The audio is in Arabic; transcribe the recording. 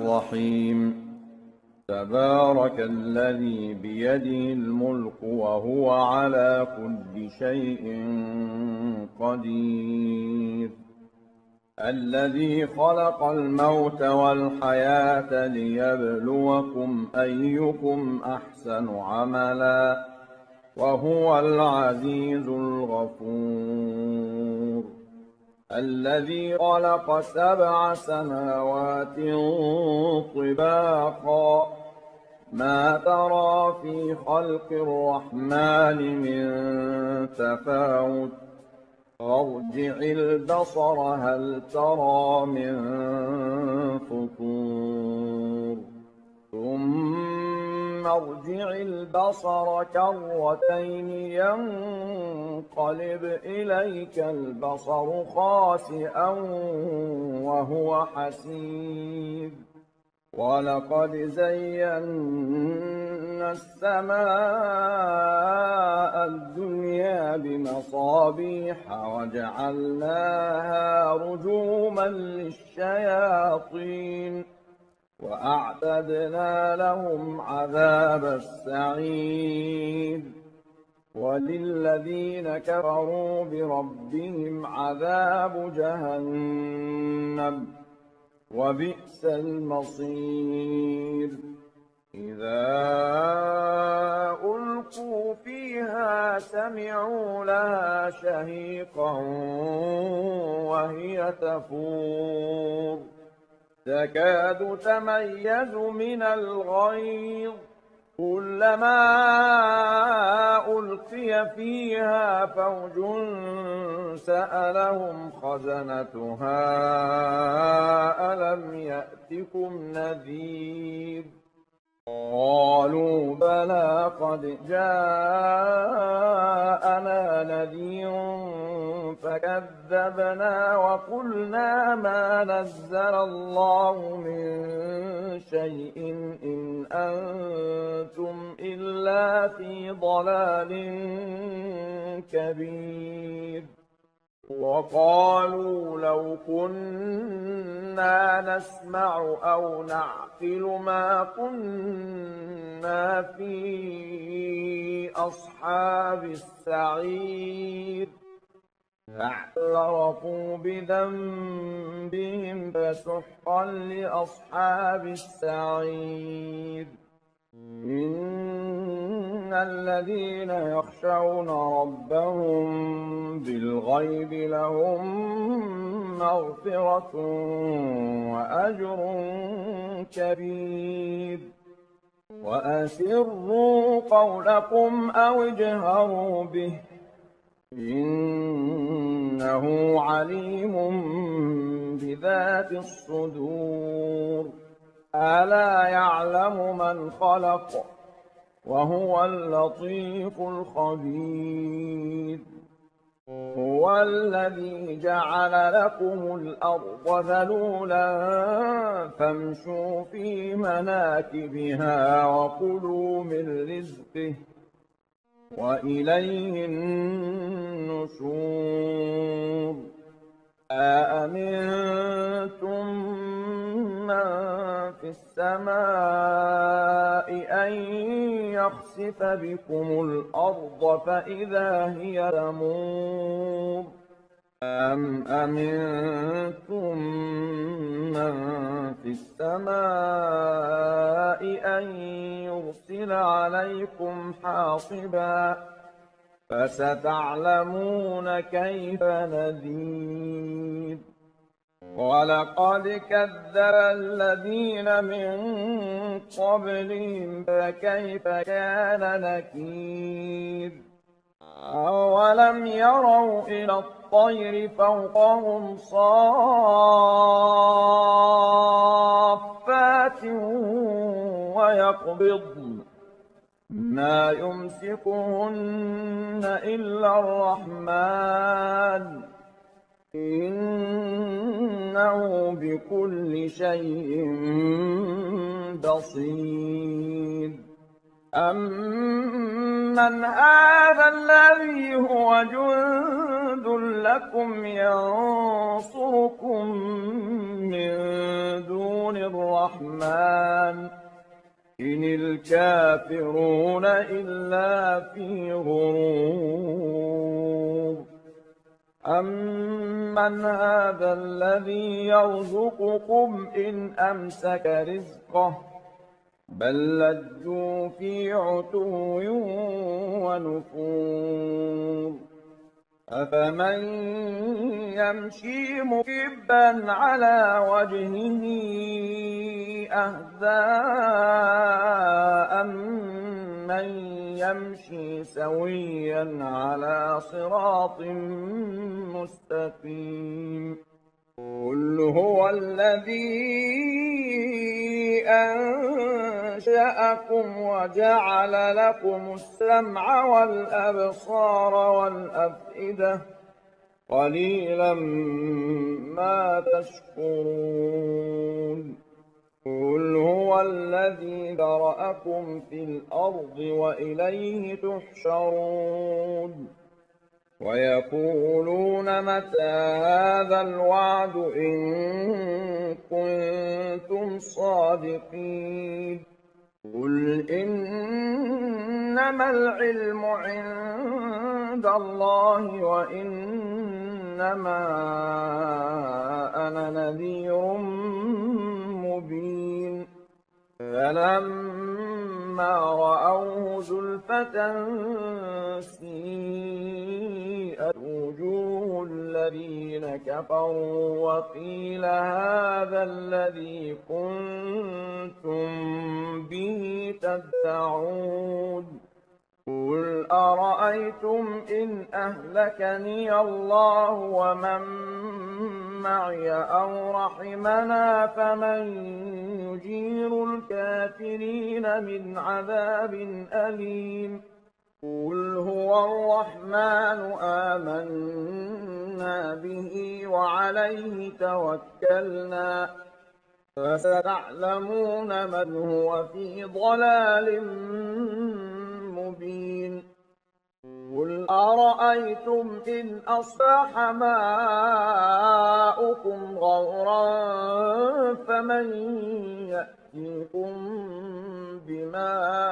الرحيم تبارك الذي بيده الملك وهو على كل شيء قدير الذي خلق الموت والحياة ليبلوكم أيكم أحسن عملا وهو العزيز الغفور الذي خلق 7 سماوات طباقا ما ترى في خلق الرحمن من تفاوت فارجع البصر هل ترى من فطور ثم ارجع البصر كرتين ينقلب إليك البصر خاسئا وهو حسير ولقد زينا السماء الدنيا بمصابيح وجعلناها رجوما للشياطين وأعتدنا لهم عذاب السعير وللذين كفروا بربهم عذاب جهنم وبئس المصير إذا ألقوا فيها سمعوا لها شهيقا وهي تفور تكاد تميز من الغيظ كلما ألقي فيها فوج سألهم خزنتها ألم يأتكم نذير قالوا بلى قد جاءنا نذير فكذبنا وقلنا ما نزل الله من شيء إن أنتم إلا في ضلال كبير وقالوا لو كنا نسمع أو نعقل ما كنا في أصحاب السعير فاعترفوا بذنبهم فسحقا لأصحاب السعير إن الذين يخشون ربهم بالغيب لهم مغفرة وأجر كبير وأسروا قولكم أو اجهروا به إنه عليم بذات الصدور ألا يعلم من خلق وهو اللطيف الخبير هو الذي جعل لكم الأرض ذلولا فامشوا في مناكبها وكلوا من رزقه وإليه النشور أأمنتم من في السماء أن يخسف بكم الأرض فإذا هي تمور أم أمنتم من في السماء أن يرسل عليكم حاصبا فستعلمون كيف نذير ولقد كذب الذين من قبلهم فكيف كان نكير أولم يروا إلى الطير فوقهم صافات ويقبضن ما يمسكهن إلا الرحمن إنه بكل شيء بصير أمن هذا الذي هو جند لكم ينصركم من دون الرحمن إن الكافرون إلا في غرور أمن هذا الذي يرزقكم إن أمسك رزقه بل لجوا في عتو ونفور أفمن يمشي مكبا على وجهه أهدى من يمشي سويا على صراط مستقيم قل هو الذي أنشأكم وجعل لكم السمع والأبصار والأفئدة قليلا ما تشكرون قل هو الذي ذرأكم في الأرض وإليه تحشرون ويقولون متى هذا الوعد إن كنتم صادقين قل إنما العلم عند الله وإنما أنا نذير مبين فلما رأوه زلفة سيئت وجوه الذين كفروا وقيل هذا الذي كنتم به تدعون قل أرأيتم إن أهلكني الله ومن معي أو رحمنا فمن يجير الكافرين من عذاب أليم قل هو الرحمن آمنا به وعليه توكلنا فستعلمون من هو في ضلال مبين قل أرأيتم إن أصبح ماؤكم غورا فمن يأتيكم بماء